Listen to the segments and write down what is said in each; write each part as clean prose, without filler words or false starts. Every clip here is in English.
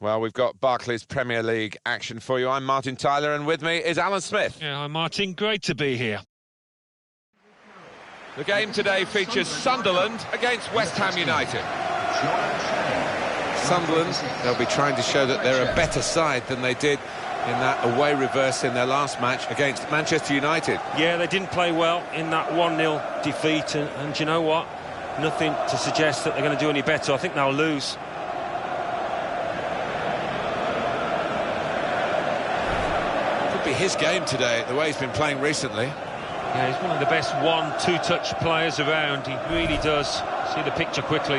Well, we've got Barclays Premier League action for you. I'm Martin Tyler, and with me is Alan Smith. Yeah, hi Martin, great to be here. The game today features Sunderland against West Ham United. Sunderland, they'll be trying to show that they're a better side than they did in that away reverse in their last match against Manchester United. Yeah, they didn't play well in that 1-0 defeat, and you know what? Nothing to suggest that they're going to do any better. I think they'll lose. Could be his game today, the way he's been playing recently. Yeah, he's one of the best 1-2 touch players around. He really does see the picture quickly.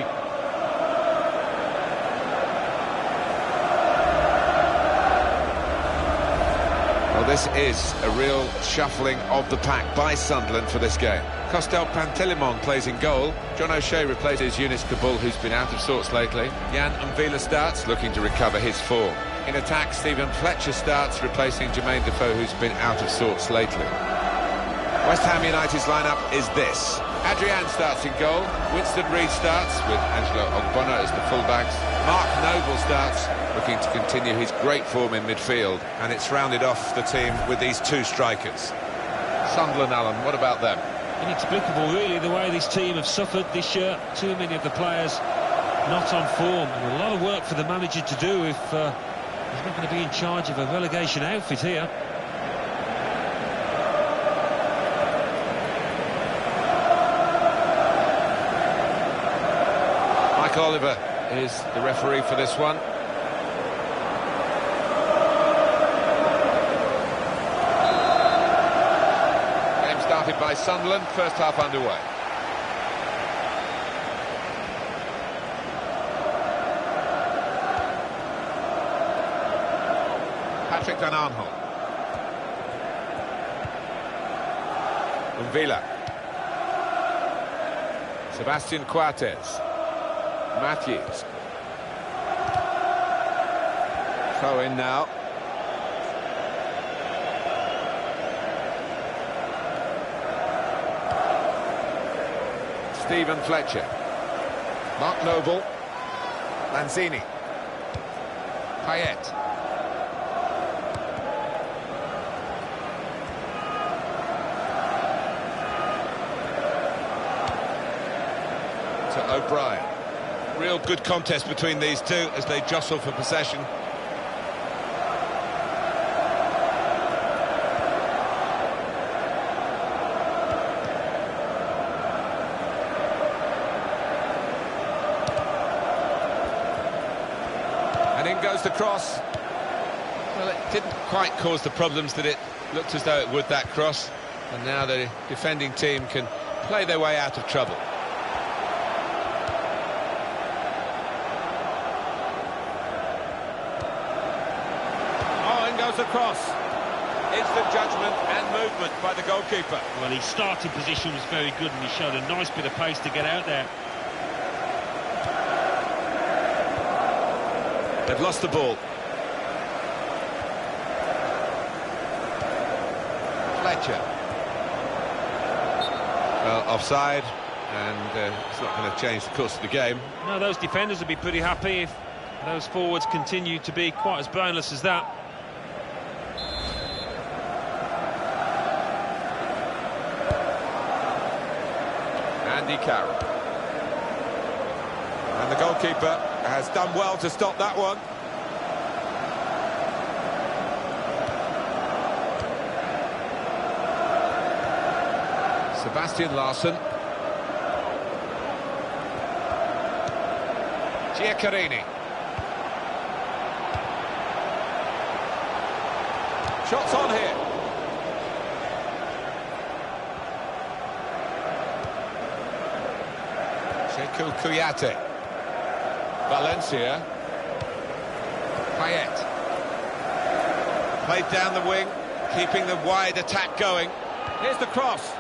Well, this is a real shuffling of the pack by Sunderland for this game. Costel Pantelimon plays in goal. John O'Shea replaces Eunice Kabul, who's been out of sorts lately. Jan Mvila starts, looking to recover his form. In attack, Stephen Fletcher starts, replacing Jermaine Defoe, who's been out of sorts lately. West Ham United's lineup is this. Adrian starts in goal. Winston Reid starts with Angelo Ogbonna as the fullbacks. Mark Noble starts, looking to continue his great form in midfield. And it's rounded off the team with these two strikers. Sunderland, Alan, what about them? Inexplicable, really, the way this team have suffered this year. Too many of the players not on form. A lot of work for the manager to do if he's not going to be in charge of a relegation outfit here. Mike Oliver is the referee for this one. Game started by Sunderland, first half underway. Patrick Van Arnholt. Mvila. Sebastian Coates. Matthews. Throw in now. Stephen Fletcher. Mark Noble. Lanzini. Payet. To O'Brien. Real good contest between these two as they jostle for possession. And in goes the cross. Well, it didn't quite cause the problems that it looked as though it would, that cross. And now the defending team can play their way out of trouble. Across. Instant judgment and movement by the goalkeeper. Well, his starting position was very good and he showed a nice bit of pace to get out there. They've lost the ball. Fletcher. Well, offside, and it's not going to change the course of the game. No, those defenders would be pretty happy if those forwards continue to be quite as boneless as that. Andy Carroll. And the goalkeeper has done well to stop that one. Sebastian Larsson. Giaccherini. Shots on here. Kuyate. Valencia. Payet. Played down the wing, keeping the wide attack going. Here's the cross.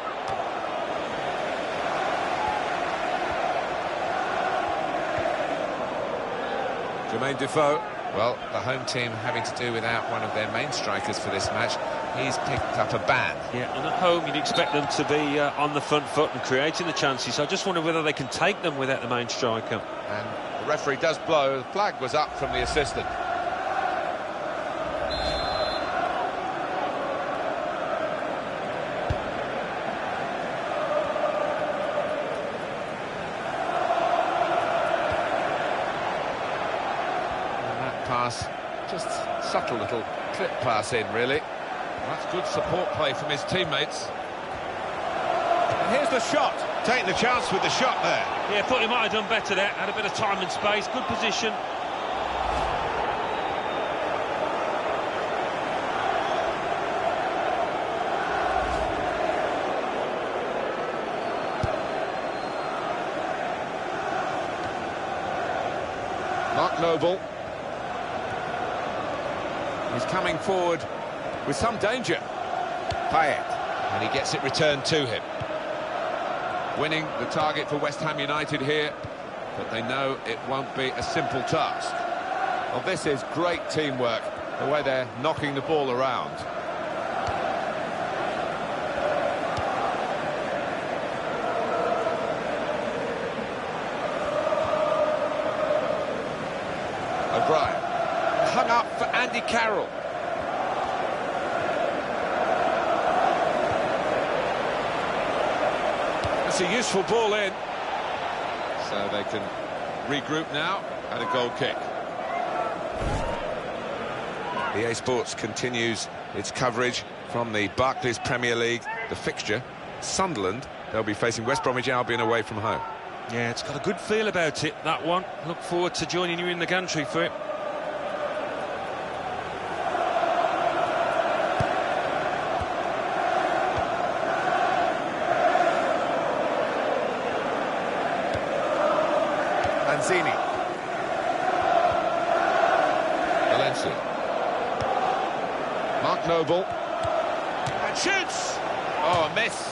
Jermaine Defoe. Well, the home team having to do without one of their main strikers for this match. He's picked up a ban. Yeah, and at home you'd expect them to be on the front foot and creating the chances. I just wonder whether they can take them without the main striker. And the referee does blow. The flag was up from the assistant. pass, just subtle little clip pass in, really. That's good support play from his teammates. And here's the shot, taking the chance with the shot there. Yeah, thought he might have done better there, had a bit of time and space, good position. Mark Noble. He's coming forward with some danger. Payet. And he gets it returned to him. Winning the target for West Ham United here, but they know it won't be a simple task. Well, this is great teamwork, the way they're knocking the ball around. O'Brien. Hung up for Andy Carroll. That's a useful ball in. So they can regroup now and a goal kick. EA Sports continues its coverage from the Barclays Premier League. The fixture, Sunderland, they'll be facing West Bromwich Albion away from home. Yeah, it's got a good feel about it, that one. Look forward to joining you in the gantry for it. Lanzini. Valencia. Mark Noble. And shoots! Oh, a miss.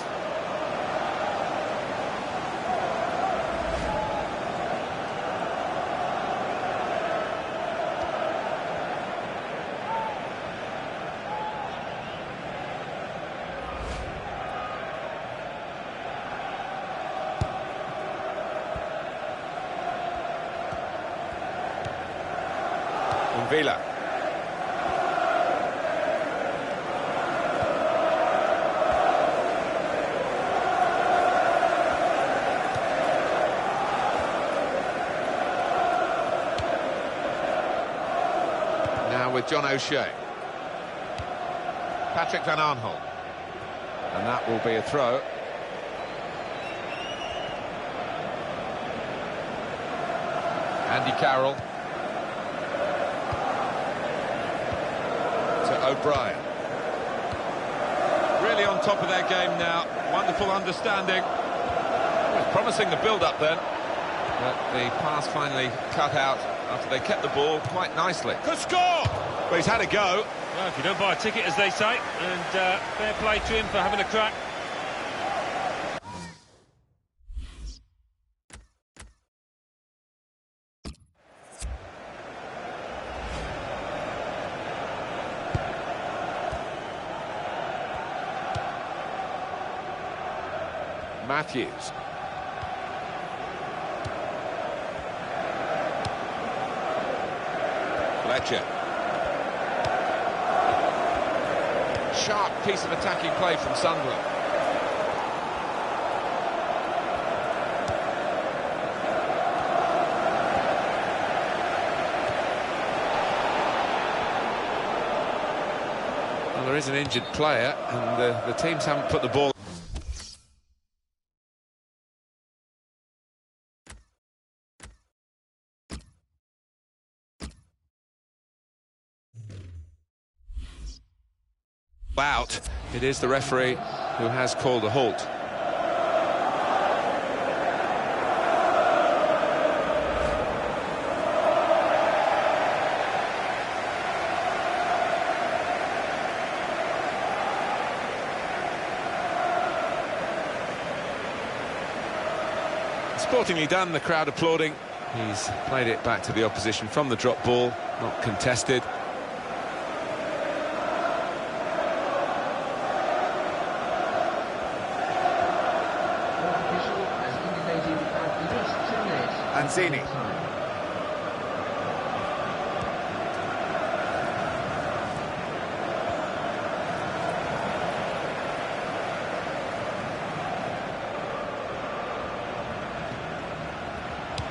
Villa. Now with John O'Shea. Patrick Van Aanholt. And that will be a throw. Andy Carroll. O'Brien. Really on top of their game now. Wonderful understanding. Was promising the build-up then. But the pass finally cut out after they kept the ball quite nicely. Could score! Well, he's had a go. Well, if you don't buy a ticket, as they say, and fair play to him for having a crack. Matthews. Fletcher. Sharp piece of attacking play from Sunderland. Well, there is an injured player, and the teams haven't put the ball. Out. It is the referee who has called a halt. Sportingly done, the crowd applauding. He's played it back to the opposition from the drop ball, not contested. Lanzini.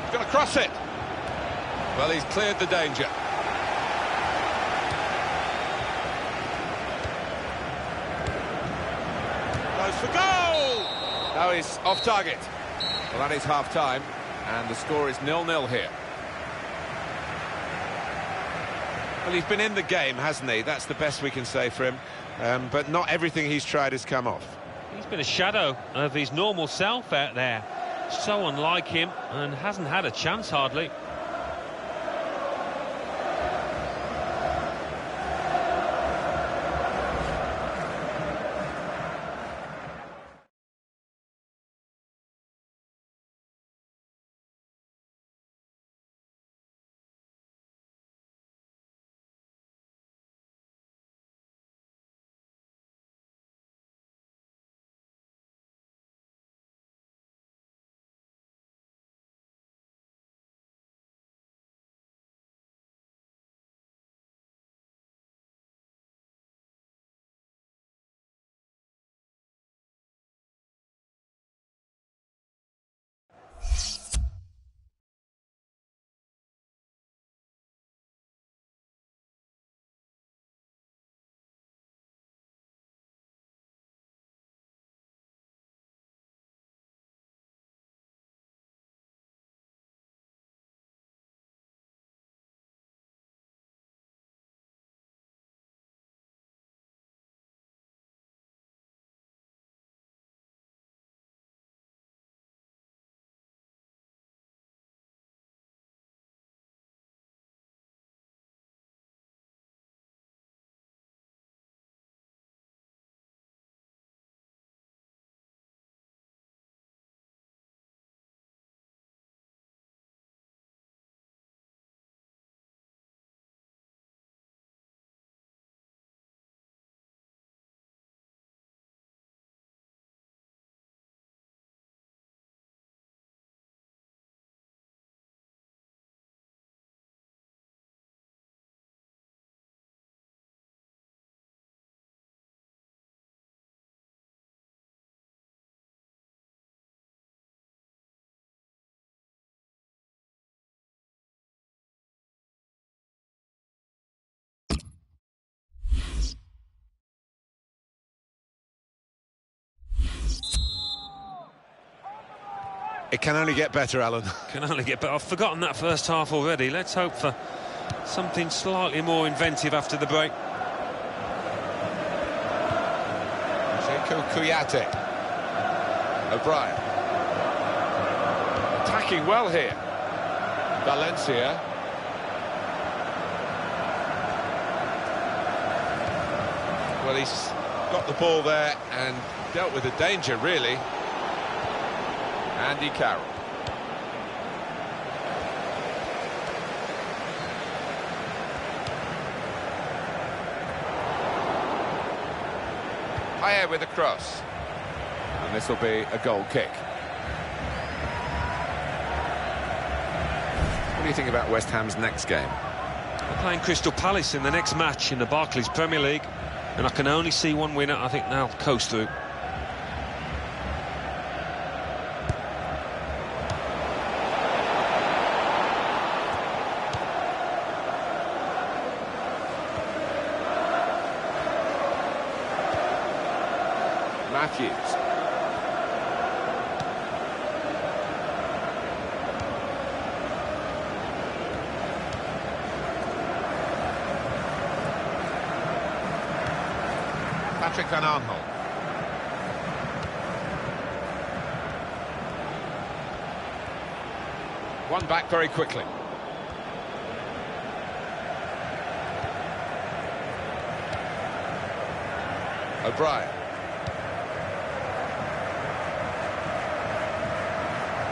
He's going to cross it. Well, he's cleared the danger. Oh, he's off target. Well, that is half-time, and the score is 0-0 here. Well, he's been in the game, hasn't he? That's the best we can say for him. But not everything he's tried has come off. He's been a shadow of his normal self out there. So unlike him, and hasn't had a chance hardly. It can only get better, Alan. Can only get better. I've forgotten that first half already. Let's hope for something slightly more inventive after the break. Kuyate. O'Brien. Attacking well here. Valencia. Well, he's got the ball there and dealt with the danger, really. Andy Carroll. Higher with a cross. And this will be a goal kick. What do you think about West Ham's next game? They're playing Crystal Palace in the next match in the Barclays Premier League. And I can only see one winner. I think they'll coast through. Matthews. Patrick Van Aanholt. One back very quickly. O'Brien.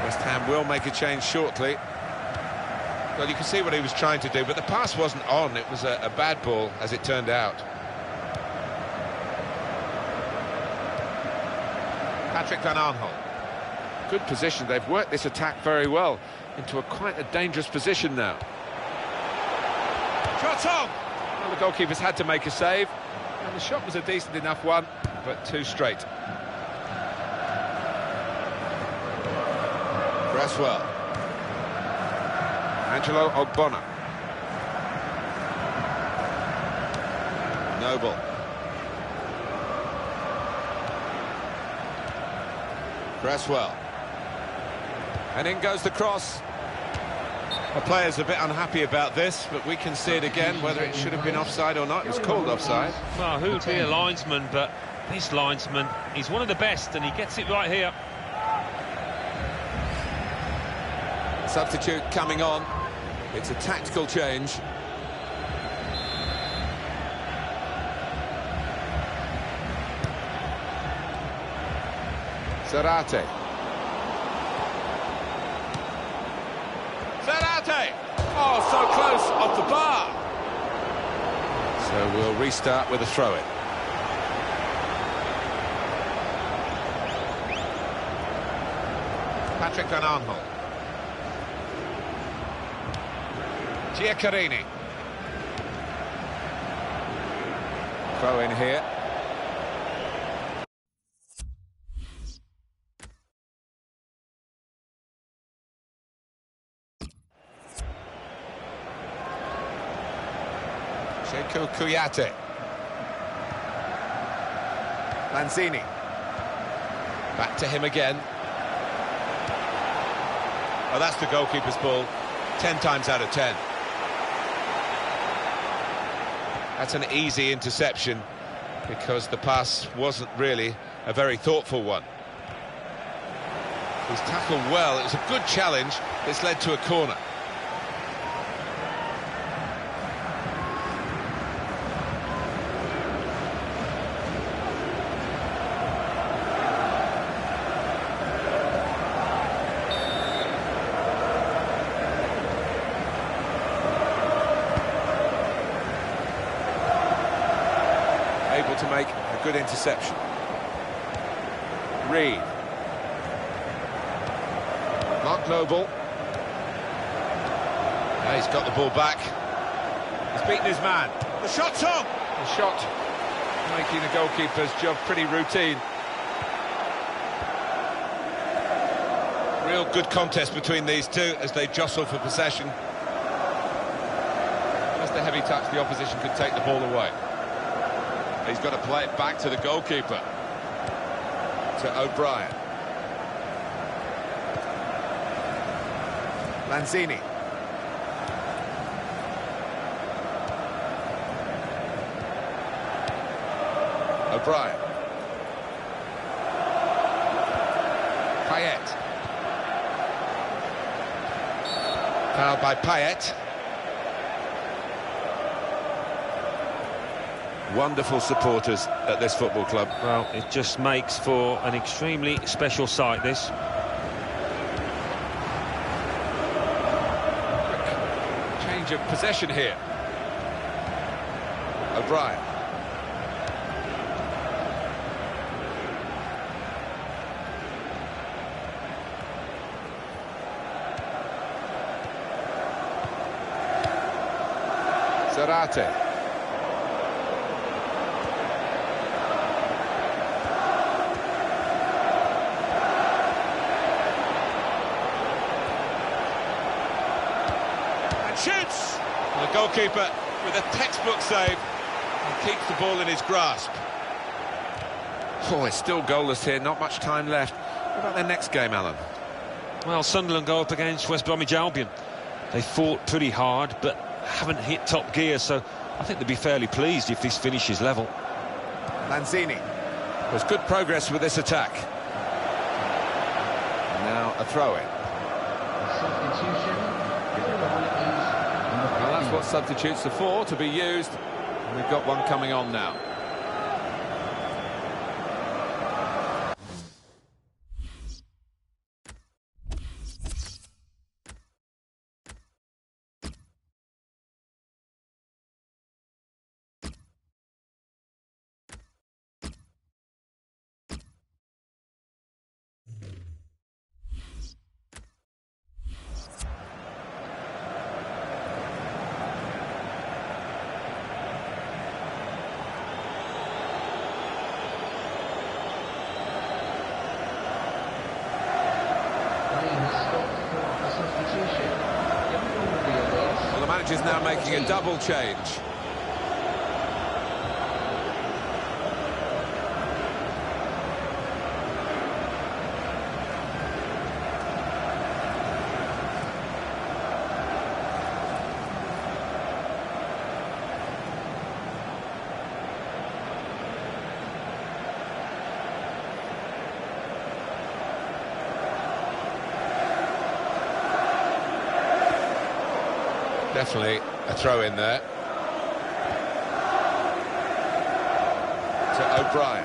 West Ham will make a change shortly. Well, you can see what he was trying to do, but the pass wasn't on. It was a bad ball, as it turned out. Patrick Van Aanholt. Good position. They've worked this attack very well into quite a dangerous position now. Shot on! Well, the goalkeeper's had to make a save, and the shot was a decent enough one, but too straight. Cresswell. Angelo Ogbonna. Noble. Press well. And in goes the cross. The player's a bit unhappy about this, but we can see it again, whether it should have been offside or not. It was called offside. Well, who would be a linesman, but this linesman, he's one of the best, and he gets it right here. Substitute coming on. It's a tactical change. Zarate. Zarate! Oh, so close, off the bar. So we'll restart with a throw-in. Patrick Van Aanholt. Giaccarini. Throw in here. Sheku Kouyaté. Lanzini. Back to him again. Oh, that's the goalkeeper's ball. 10 times out of 10. That's an easy interception because the pass wasn't really a very thoughtful one. He's tackled well. It was a good challenge that's led to a corner. Able to make a good interception. Reed. Mark Noble. Yeah, he's got the ball back. He's beaten his man. The shot's on! The shot making the goalkeeper's job pretty routine. Real good contest between these two as they jostle for possession. Just a heavy touch, the opposition could take the ball away. He's got to play it back to the goalkeeper, to O'Brien. Lanzini. O'Brien. Payet. Fouled by Payet. Wonderful supporters at this football club. Well, it just makes for an extremely special sight, this. Change of possession here. O'Brien. Zarate. Shoots! The goalkeeper with a textbook save and keeps the ball in his grasp. Oh, it's still goalless here, not much time left. What about their next game, Alan? Well, Sunderland go up against West Bromwich Albion. They fought pretty hard, but haven't hit top gear, so I think they'd be fairly pleased if this finishes level. Lanzini. There's good progress with this attack. Now a throw-in. Well, that's what substitutes are for, to be used. And we've got one coming on now. Well, the manager's now making a double change. Definitely a throw in there. To O'Brien.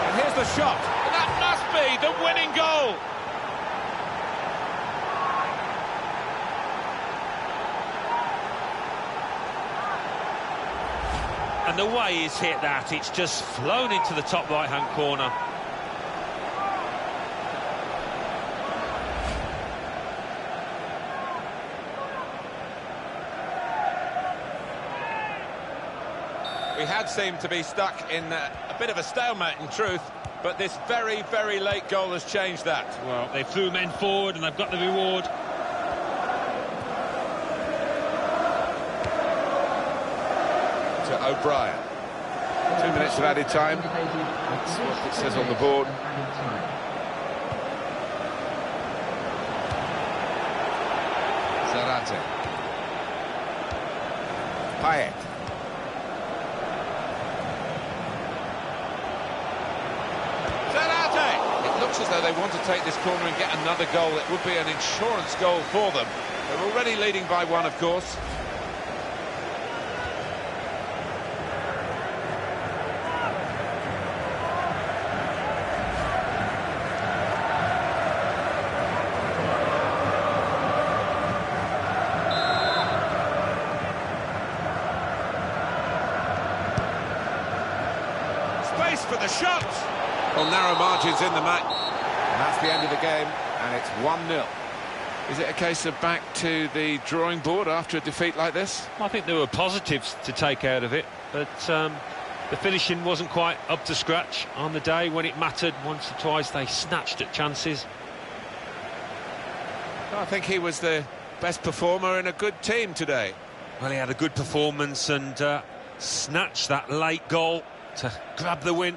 And here's the shot. And that must be the winning goal. And the way he's hit that, it's just flown into the top right-hand corner. We had seemed to be stuck in a bit of a stalemate, in truth, but this very, very late goal has changed that. Well, they threw men forward and they've got the reward. To O'Brien. 2 minutes of added time. That's what it says on the board. Zarate. Payet. It looks as though they want to take this corner and get another goal. It would be an insurance goal for them. They're already leading by one, of course. Space for the shot. Well, narrow margins in the match. And that's the end of the game, and it's 1-0. Is it a case of back to the drawing board after a defeat like this? I think there were positives to take out of it, but the finishing wasn't quite up to scratch on the day when it mattered. Once or twice they snatched at chances. I think he was the best performer in a good team today. Well, he had a good performance and snatched that late goal to grab the win.